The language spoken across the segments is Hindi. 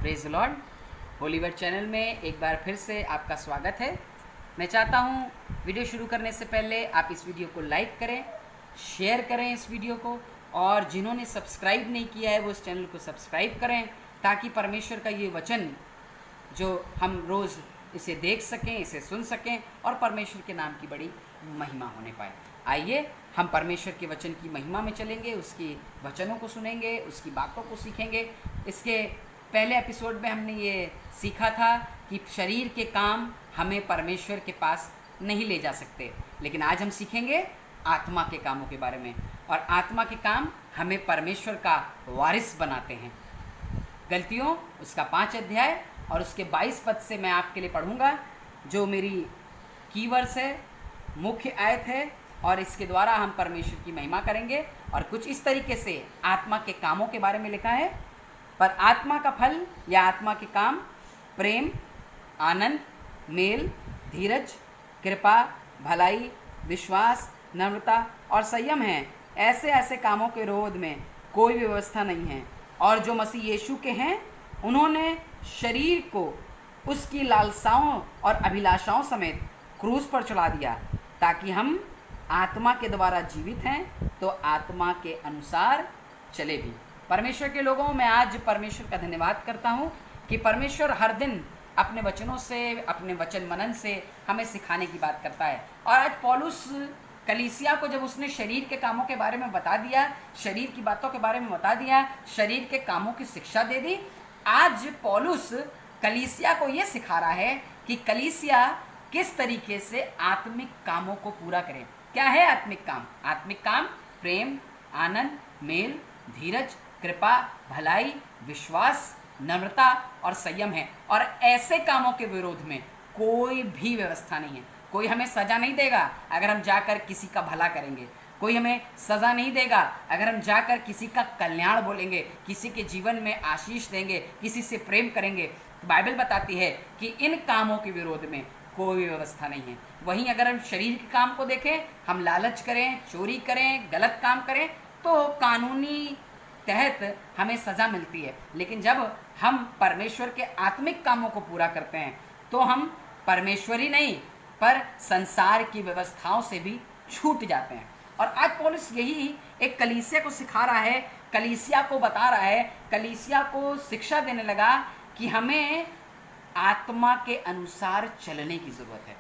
Praise Lord. होलीवर्ड चैनल में एक बार फिर से आपका स्वागत है। मैं चाहता हूँ वीडियो शुरू करने से पहले आप इस वीडियो को लाइक करें, शेयर करें इस वीडियो को, और जिन्होंने सब्सक्राइब नहीं किया है वो इस चैनल को सब्सक्राइब करें, ताकि परमेश्वर का ये वचन जो हम रोज़ इसे देख सकें, इसे सुन सकें और परमेश्वर के नाम की बड़ी महिमा होने पाए। आइए हम परमेश्वर के वचन की महिमा में चलेंगे, उसकी वचनों को सुनेंगे, उसकी बातों को सीखेंगे। इसके पहले एपिसोड में हमने ये सीखा था कि शरीर के काम हमें परमेश्वर के पास नहीं ले जा सकते, लेकिन आज हम सीखेंगे आत्मा के कामों के बारे में, और आत्मा के काम हमें परमेश्वर का वारिस बनाते हैं। गलतियों उसका 5 अध्याय और उसके 22 पद से मैं आपके लिए पढ़ूंगा, जो मेरी कीवर्ड्स है, मुख्य आयत है, और इसके द्वारा हम परमेश्वर की महिमा करेंगे। और कुछ इस तरीके से आत्मा के कामों के बारे में लिखा है। पर आत्मा का फल या आत्मा के काम प्रेम, आनंद, मेल, धीरज, कृपा, भलाई, विश्वास, नम्रता और संयम है। ऐसे ऐसे कामों के विरोध में कोई व्यवस्था नहीं है। और जो मसीह यीशु के हैं, उन्होंने शरीर को उसकी लालसाओं और अभिलाषाओं समेत क्रूस पर चढ़ा दिया, ताकि हम आत्मा के द्वारा जीवित हैं तो आत्मा के अनुसार चले भी। परमेश्वर के लोगों, मैं आज परमेश्वर का धन्यवाद करता हूँ कि परमेश्वर हर दिन अपने वचनों से, अपने वचन मनन से हमें सिखाने की बात करता है। और आज पौलुस कलीसिया को जब उसने शरीर के कामों के बारे में बता दिया, शरीर की बातों के बारे में बता दिया, शरीर के कामों की शिक्षा दे दी, आज पौलुस कलीसिया को ये सिखा रहा है कि कलीसिया किस तरीके से आत्मिक कामों को पूरा करे। क्या है आत्मिक काम? आत्मिक काम प्रेम, आनंद, मेल, धीरज, कृपा, भलाई, विश्वास, नम्रता और संयम है। और ऐसे कामों के विरोध में कोई भी व्यवस्था नहीं है। कोई हमें सजा नहीं देगा अगर हम जाकर किसी का भला करेंगे। कोई हमें सजा नहीं देगा अगर हम जाकर किसी का कल्याण बोलेंगे, किसी के जीवन में आशीष देंगे, किसी से प्रेम करेंगे। तो बाइबल बताती है कि इन कामों के विरोध में कोई व्यवस्था नहीं है। वहीं अगर हम शरीर के काम को देखें, हम लालच करें, चोरी करें, गलत काम करें, तो कानूनी तहत हमें सज़ा मिलती है। लेकिन जब हम परमेश्वर के आत्मिक कामों को पूरा करते हैं तो हम परमेश्वर ही नहीं पर संसार की व्यवस्थाओं से भी छूट जाते हैं। और आज पौलुस यही एक कलीसिया को सिखा रहा है, कलीसिया को बता रहा है, कलीसिया को शिक्षा देने लगा कि हमें आत्मा के अनुसार चलने की ज़रूरत है।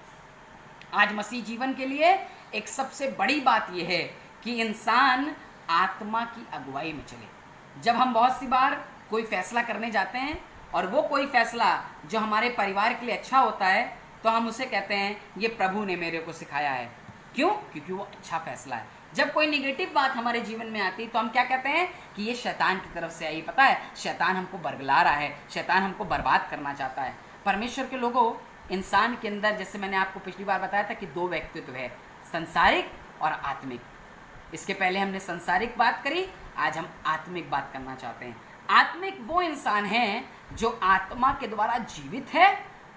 आज मसीह जीवन के लिए एक सबसे बड़ी बात यह है कि इंसान आत्मा की अगुवाई में चले। जब हम बहुत सी बार कोई फैसला करने जाते हैं और वो कोई फैसला जो हमारे परिवार के लिए अच्छा होता है, तो हम उसे कहते हैं ये प्रभु ने मेरे को सिखाया है। क्यों? क्योंकि वो अच्छा फैसला है। जब कोई निगेटिव बात हमारे जीवन में आती तो हम क्या कहते हैं कि ये शैतान की तरफ से आई। पता है, शैतान हमको बरगला रहा है, शैतान हमको बर्बाद करना चाहता है। परमेश्वर के लोगों, इंसान के अंदर, जैसे मैंने आपको पिछली बार बताया था कि 2 व्यक्तित्व है, संसारिक और आत्मिक। इसके पहले हमने संसारिक बात करी, आज हम आत्मिक बात करना चाहते हैं। आत्मिक वो इंसान है जो आत्मा के द्वारा जीवित है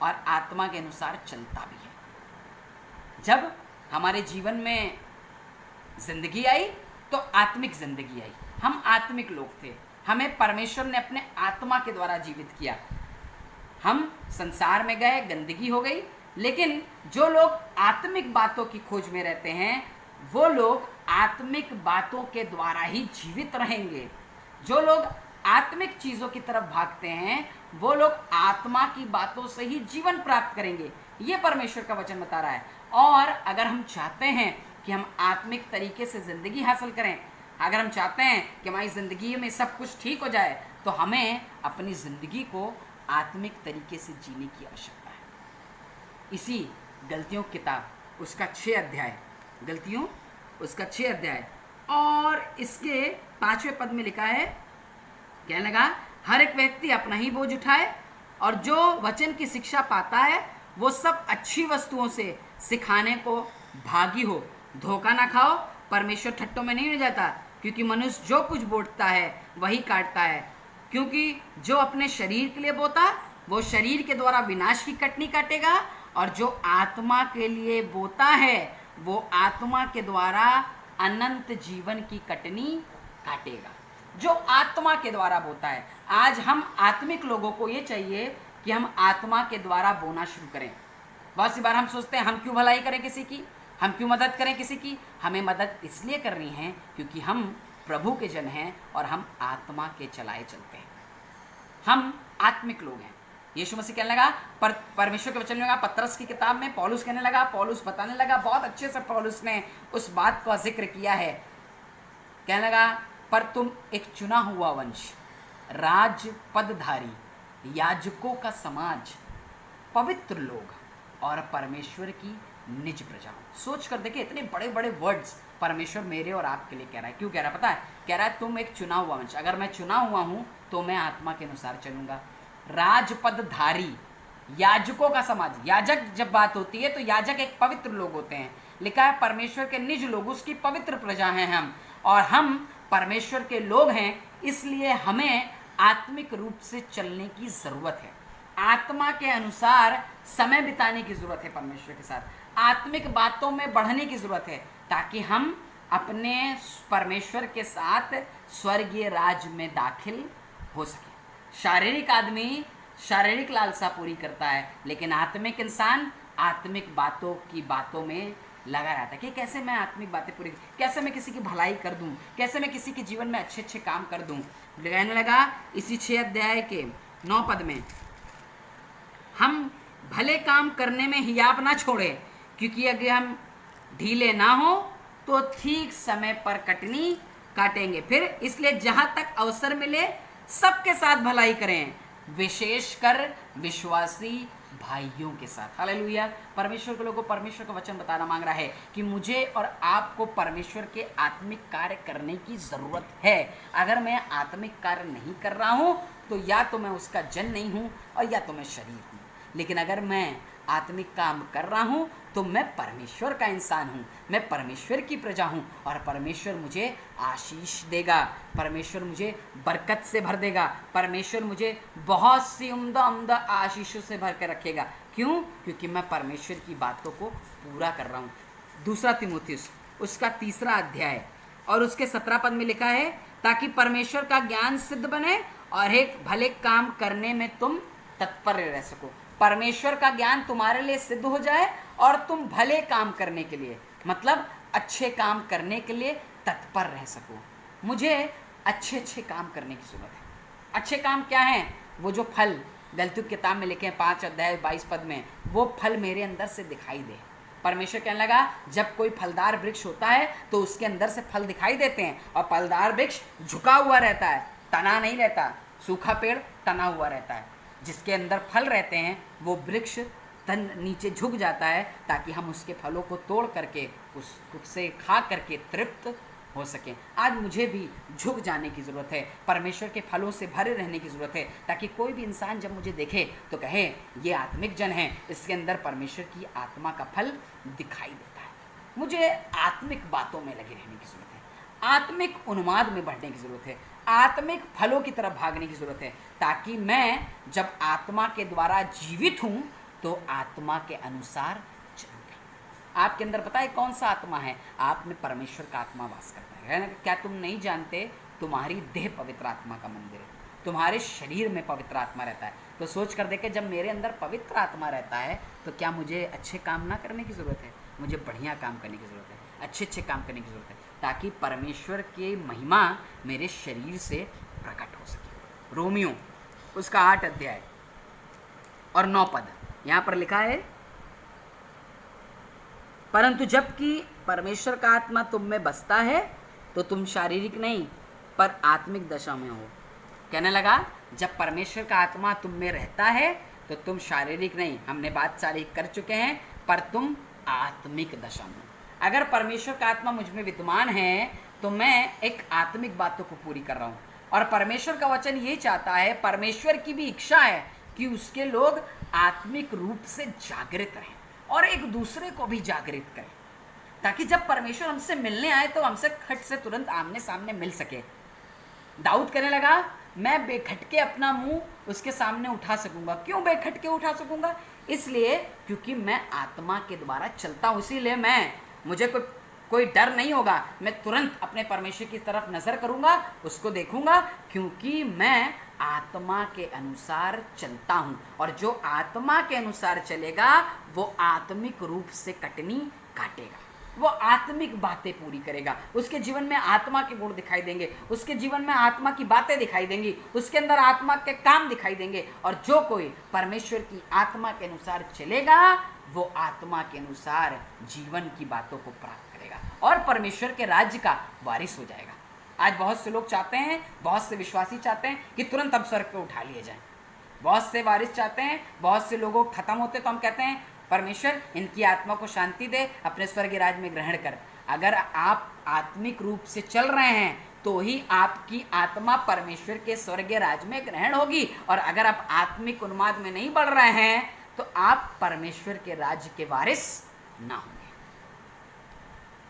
और आत्मा के अनुसार चलता भी है। जब हमारे जीवन में जिंदगी आई तो आत्मिक जिंदगी आई। हम आत्मिक लोग थे, हमें परमेश्वर ने अपने आत्मा के द्वारा जीवित किया। हम संसार में गए, गंदगी हो गई, लेकिन जो लोग आत्मिक बातों की खोज में रहते हैं वो लोग आत्मिक बातों के द्वारा ही जीवित रहेंगे। जो लोग आत्मिक चीज़ों की तरफ भागते हैं वो लोग आत्मा की बातों से ही जीवन प्राप्त करेंगे। ये परमेश्वर का वचन बता रहा है। और अगर हम चाहते हैं कि हम आत्मिक तरीके से ज़िंदगी हासिल करें, अगर हम चाहते हैं कि हमारी ज़िंदगी में सब कुछ ठीक हो जाए, तो हमें अपनी ज़िंदगी को आत्मिक तरीके से जीने की आवश्यकता है। इसी गलतियों किताब उसका 6 अध्याय, गलतियों उसका 6 अध्याय और इसके 5वें पद में लिखा है, कहने लगा, हर एक व्यक्ति अपना ही बोझ उठाए और जो वचन की शिक्षा पाता है वो सब अच्छी वस्तुओं से सिखाने को भागी हो। धोखा ना खाओ, परमेश्वर ठट्टों में नहीं हो जाता, क्योंकि मनुष्य जो कुछ बोता है वही काटता है। क्योंकि जो अपने शरीर के लिए बोता वो शरीर के द्वारा विनाश की कटनी काटेगा, और जो आत्मा के लिए बोता है वो आत्मा के द्वारा अनंत जीवन की कटनी काटेगा। जो आत्मा के द्वारा बोता है। आज हम आत्मिक लोगों को ये चाहिए कि हम आत्मा के द्वारा बोना शुरू करें। बहुत सी बार हम सोचते हैं हम क्यों भलाई करें किसी की, हम क्यों मदद करें किसी की। हमें मदद इसलिए करनी है क्योंकि हम प्रभु के जन हैं और हम आत्मा के चलाए चलते हैं, हम आत्मिक लोग हैं। यीशु मसीह कहने लगा, परमेश्वर के वचन में लगा, पतरस की किताब में पौलुस कहने लगा, पौलुस बताने लगा, बहुत अच्छे से पौलुस ने उस बात का जिक्र किया है। कहने लगा, पर तुम एक चुना हुआ वंश, राज पदधारी, याजकों का समाज, पवित्र लोग और परमेश्वर की निज प्रजा। सोच कर देखिए, इतने बड़े बड़े वर्ड्स परमेश्वर मेरे और आपके लिए कह रहा है। क्यों कह रहा है पता है? कह रहा है तुम एक चुना हुआ वंश। अगर मैं चुना हुआ हूं तो मैं आत्मा के अनुसार चलूंगा। राजपदधारी, याजकों का समाज। याजक जब बात होती है तो याजक एक पवित्र लोग होते हैं। लिखा है परमेश्वर के निज लोग, उसकी पवित्र प्रजा हैं हम, और हम परमेश्वर के लोग हैं। इसलिए हमें आत्मिक रूप से चलने की जरूरत है, आत्मा के अनुसार समय बिताने की जरूरत है परमेश्वर के साथ, आत्मिक बातों में बढ़ने की जरूरत है, ताकि हम अपने परमेश्वर के साथ स्वर्गीय राज में दाखिल हो सके। शारीरिक आदमी शारीरिक लालसा पूरी करता है, लेकिन आत्मिक इंसान आत्मिक बातों में लगा रहता है कि कैसे मैं आत्मिक बातें पूरी, कैसे मैं किसी की भलाई कर दूं, कैसे मैं किसी के जीवन में अच्छे अच्छे काम कर दूं। कहने लगा इसी 6 अध्याय के 9 पद में, हम भले काम करने में हियाब ना छोड़े, क्योंकि अगर हम ढीले ना हो तो ठीक समय पर कटनी काटेंगे। फिर इसलिए जहां तक अवसर मिले सबके साथ भलाई करें, विशेषकर विश्वासी भाइयों के साथ। हालेलुया। परमेश्वर के लोगों को परमेश्वर का वचन बताना मांग रहा है कि मुझे और आपको परमेश्वर के आत्मिक कार्य करने की जरूरत है। अगर मैं आत्मिक कार्य नहीं कर रहा हूं तो या तो मैं उसका जन नहीं हूं और या तो मैं शरीर हूं। लेकिन अगर मैं आत्मिक काम कर रहा हूं तो मैं परमेश्वर का इंसान हूं, मैं परमेश्वर की प्रजा हूं, और परमेश्वर मुझे आशीष देगा, परमेश्वर मुझे बरकत से भर देगा, परमेश्वर मुझे बहुत सी उम्दा उम्दा आशीषों से भर के रखेगा। क्यों? क्योंकि मैं परमेश्वर की बातों को पूरा कर रहा हूं। 2 तीमुथियुस उसका 3 अध्याय और उसके 17 पद में लिखा है, ताकि परमेश्वर का ज्ञान सिद्ध बने और एक भले काम करने में तुम तत्पर रह सको। परमेश्वर का ज्ञान तुम्हारे लिए सिद्ध हो जाए और तुम भले काम करने के लिए, मतलब अच्छे काम करने के लिए तत्पर रह सको। मुझे अच्छे अच्छे काम करने की जरूरत है। अच्छे काम क्या हैं? वो जो फल गलतियों की किताब में लिखे हैं 5 अध्याय 22 पद में, वो फल मेरे अंदर से दिखाई दे। परमेश्वर कहने लगा, जब कोई फलदार वृक्ष होता है तो उसके अंदर से फल दिखाई देते हैं, और फलदार वृक्ष झुका हुआ रहता है, तना नहीं रहता। सूखा पेड़ तना हुआ रहता है। जिसके अंदर फल रहते हैं वो वृक्ष तन नीचे झुक जाता है, ताकि हम उसके फलों को तोड़ करके उससे खा करके तृप्त हो सकें। आज मुझे भी झुक जाने की ज़रूरत है, परमेश्वर के फलों से भरे रहने की ज़रूरत है, ताकि कोई भी इंसान जब मुझे देखे तो कहे ये आत्मिक जन है, इसके अंदर परमेश्वर की आत्मा का फल दिखाई देता है। मुझे आत्मिक बातों में लगे रहने की ज़रूरत है, आत्मिक उन्माद में बढ़ने की ज़रूरत है, आत्मिक फलों की तरफ भागने की ज़रूरत है, ताकि मैं जब आत्मा के द्वारा जीवित हूँ तो आत्मा के अनुसार चलूँगा। आपके अंदर पता है कौन सा आत्मा है? आप में परमेश्वर का आत्मा वास करता है ना? क्या तुम नहीं जानते तुम्हारी देह पवित्र आत्मा का मंदिर है, तुम्हारे शरीर में पवित्र आत्मा रहता है। तो सोच कर देखे, जब मेरे अंदर पवित्र आत्मा रहता है तो क्या मुझे अच्छे काम ना करने की ज़रूरत है? मुझे बढ़िया काम करने की ज़रूरत है, अच्छे अच्छे काम करने की ज़रूरत है, ताकि परमेश्वर की महिमा मेरे शरीर से प्रकट हो सके। रोमियो उसका 8 अध्याय और 9 पद यहाँ पर लिखा है, परंतु जबकि परमेश्वर का आत्मा तुम में बसता है तो तुम शारीरिक नहीं पर आत्मिक दशा में हो। कहने लगा, जब परमेश्वर का आत्मा तुम में रहता है तो तुम शारीरिक नहीं, हमने बात सारी कर चुके हैं, पर तुम आत्मिक दशा में। अगर परमेश्वर का आत्मा मुझ में विद्यमान है तो मैं एक आत्मिक बातों को पूरी कर रहा हूँ, और परमेश्वर का वचन ये चाहता है, परमेश्वर की भी इच्छा है कि उसके लोग आत्मिक रूप से जागृत रहें और एक दूसरे को भी जागृत करें, ताकि जब परमेश्वर हमसे मिलने आए तो हमसे खट से तुरंत आमने सामने मिल सके। दाऊद कहने लगा, मैं बेखटके अपना मुंह उसके सामने उठा सकूंगा। क्यों बेखटके उठा सकूंगा? इसलिए क्योंकि मैं आत्मा के द्वारा चलता हूँ। इसीलिए मुझे कोई कोई डर नहीं होगा, मैं तुरंत अपने परमेश्वर की तरफ नजर करूंगा, उसको देखूंगा, क्योंकि मैं आत्मा के अनुसार चलता हूं। और जो आत्मा के अनुसार चलेगा वो आत्मिक रूप से कटनी काटेगा, वो आत्मिक बातें पूरी करेगा, उसके जीवन में आत्मा के गुण दिखाई देंगे, उसके जीवन में आत्मा की बातें दिखाई देंगी, उसके अंदर आत्मा के काम दिखाई देंगे। और जो कोई परमेश्वर की आत्मा के अनुसार चलेगा वो आत्मा के अनुसार जीवन की बातों को प्राप्त करेगा और परमेश्वर के राज्य का वारिस हो जाएगा। आज बहुत से लोग चाहते हैं, बहुत से विश्वासी चाहते हैं कि तुरंत हम स्वर्ग पे उठा लिए जाएं, बहुत से वारिस चाहते हैं, बहुत से लोगों खत्म होते तो हम कहते हैं परमेश्वर इनकी आत्मा को शांति दे, अपने स्वर्ग राज्य में ग्रहण कर। अगर आप आत्मिक रूप से चल रहे हैं तो ही आपकी आत्मा परमेश्वर के स्वर्ग राज्य में ग्रहण होगी। और अगर आप आत्मिक उन्माद में नहीं बढ़ रहे हैं तो आप परमेश्वर के राज्य के वारिस ना होंगे,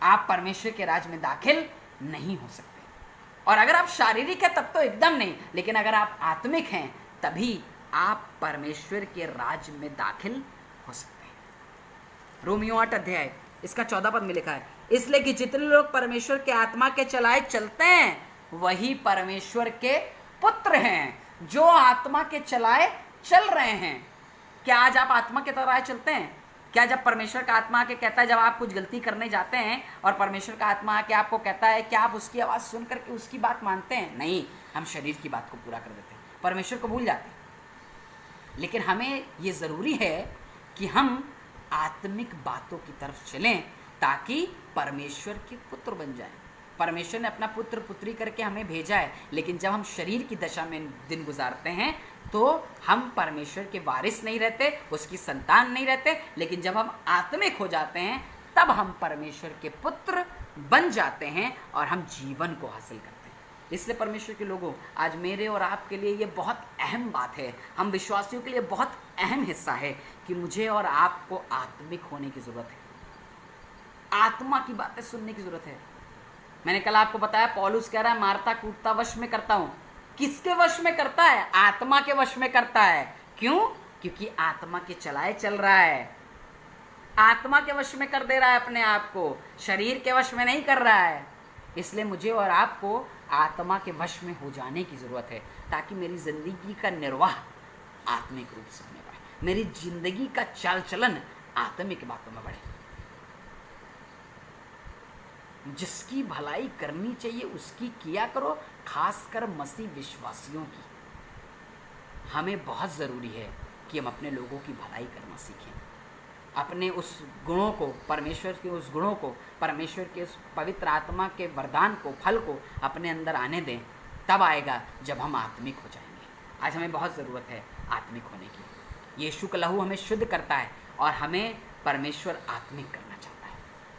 आप परमेश्वर के राज्य में दाखिल नहीं हो सकते। और अगर आप शारीरिक है तब तो एकदम नहीं, लेकिन अगर आप आत्मिक हैं तभी आप परमेश्वर के राज्य में दाखिल हो सकते हैं। रोमियो 8 अध्याय इसका 14 पद में लिखा है, इसलिए कि जितने लोग परमेश्वर के आत्मा के चलाए चलते हैं वही परमेश्वर के पुत्र हैं। जो आत्मा के चलाए चल रहे हैं। क्या आज आप आत्मा के तरह चलते हैं? क्या जब परमेश्वर का आत्मा आके कहता है, जब आप कुछ गलती करने जाते हैं और परमेश्वर का आत्मा आके आपको कहता है, क्या आप उसकी आवाज़ सुन करके उसकी बात मानते हैं? नहीं, हम शरीर की बात को पूरा कर देते हैं, परमेश्वर को भूल जाते हैं। लेकिन हमें ये ज़रूरी है कि हम आत्मिक बातों की तरफ चलें ताकि परमेश्वर के पुत्र बन जाएं। परमेश्वर ने अपना पुत्र पुत्री करके हमें भेजा है, लेकिन जब हम शरीर की दशा में दिन गुजारते हैं तो हम परमेश्वर के वारिस नहीं रहते, उसकी संतान नहीं रहते। लेकिन जब हम आत्मिक हो जाते हैं तब हम परमेश्वर के पुत्र बन जाते हैं और हम जीवन को हासिल करते हैं। इसलिए परमेश्वर के लोगों, आज मेरे और आपके लिए ये बहुत अहम बात है, हम विश्वासियों के लिए बहुत अहम हिस्सा है कि मुझे और आपको आत्मिक होने की ज़रूरत है, आत्मा की बातें सुनने की ज़रूरत है। मैंने कल आपको बताया, पौलुस कह रहा है मारता कूटता वश में करता हूँ। किसके वश में करता है? आत्मा के वश में करता है। क्यों? क्योंकि आत्मा के चलाए चल रहा है, आत्मा के वश में कर दे रहा है अपने आप को, शरीर के वश में नहीं कर रहा है। इसलिए मुझे और आपको आत्मा के वश में हो जाने की ज़रूरत है ताकि मेरी ज़िंदगी का निर्वाह आत्मिक रूप से होने पाए, मेरी ज़िंदगी का चाल चलन आत्मिक बातों में बढ़े। जिसकी भलाई करनी चाहिए उसकी किया करो, खासकर मसीह विश्वासियों की। हमें बहुत ज़रूरी है कि हम अपने लोगों की भलाई करना सीखें, अपने उस गुणों को, परमेश्वर के उस गुणों को, परमेश्वर के उस पवित्र आत्मा के वरदान को, फल को अपने अंदर आने दें। तब आएगा जब हम आत्मिक हो जाएंगे। आज हमें बहुत ज़रूरत है आत्मिक होने की। यीशु का लहू हमें शुद्ध करता है और हमें परमेश्वर आत्मिक करना चाहता है।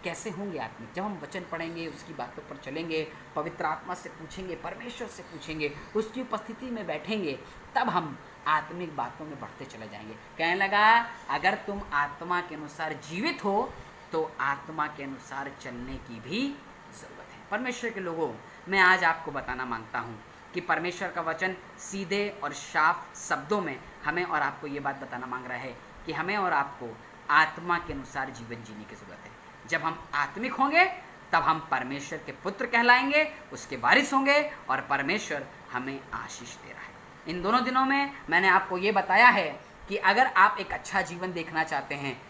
कैसे होंगे आत्मिक? जब हम वचन पढ़ेंगे, उसकी बातों पर चलेंगे, पवित्र आत्मा से पूछेंगे, परमेश्वर से पूछेंगे, उसकी उपस्थिति में बैठेंगे, तब हम आत्मिक बातों में बढ़ते चले जाएंगे। कहने लगा, अगर तुम आत्मा के अनुसार जीवित हो तो आत्मा के अनुसार चलने की भी ज़रूरत है। परमेश्वर के लोगों, मैं आज आपको बताना मांगता हूँ कि परमेश्वर का वचन सीधे और साफ शब्दों में हमें और आपको ये बात बताना मांग रहा है कि हमें और आपको आत्मा के अनुसार जीवन जीने की ज़रूरत है। जब हम आत्मिक होंगे तब हम परमेश्वर के पुत्र कहलाएंगे, उसके वारिस होंगे और परमेश्वर हमें आशीष दे रहा है। इन दोनों दिनों में मैंने आपको ये बताया है कि अगर आप एक अच्छा जीवन देखना चाहते हैं,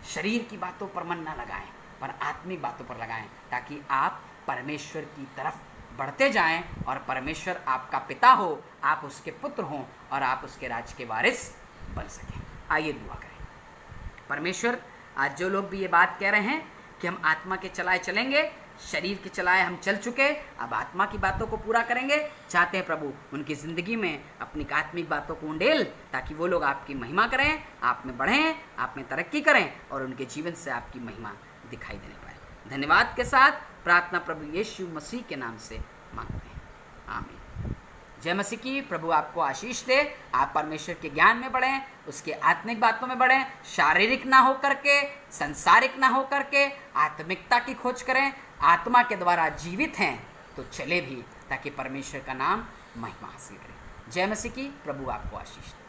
शरीर की बातों पर मन ना लगाएं पर आत्मिक बातों पर लगाएं, ताकि आप परमेश्वर की तरफ बढ़ते जाएं और परमेश्वर आपका पिता हो, आप उसके पुत्र हों और आप उसके राज्य के वारिस बन सकें। आइए दुआ करें। परमेश्वर, आज जो लोग भी ये बात कह रहे हैं कि हम आत्मा के चलाए चलेंगे, शरीर के चलाए हम चल चुके, अब आत्मा की बातों को पूरा करेंगे, चाहते हैं प्रभु उनकी ज़िंदगी में अपनी आत्मिक बातों को उंडेल, ताकि वो लोग आपकी महिमा करें, आप में बढ़ें, आप में तरक्की करें और उनके जीवन से आपकी महिमा दिखाई देने पाए। धन्यवाद के साथ प्रार्थना प्रभु यीशु मसीह के नाम से मांगते हैं, आमीन। जय मसीह की। प्रभु आपको आशीष दे। आप परमेश्वर के ज्ञान में बढ़ें, उसके आत्मिक बातों में बढ़ें, शारीरिक ना हो करके, संसारिक ना हो करके आत्मिकता की खोज करें। आत्मा के द्वारा जीवित हैं तो चले भी, ताकि परमेश्वर का नाम महिमा हासिल करें। जय मसीह की। प्रभु आपको आशीष दे।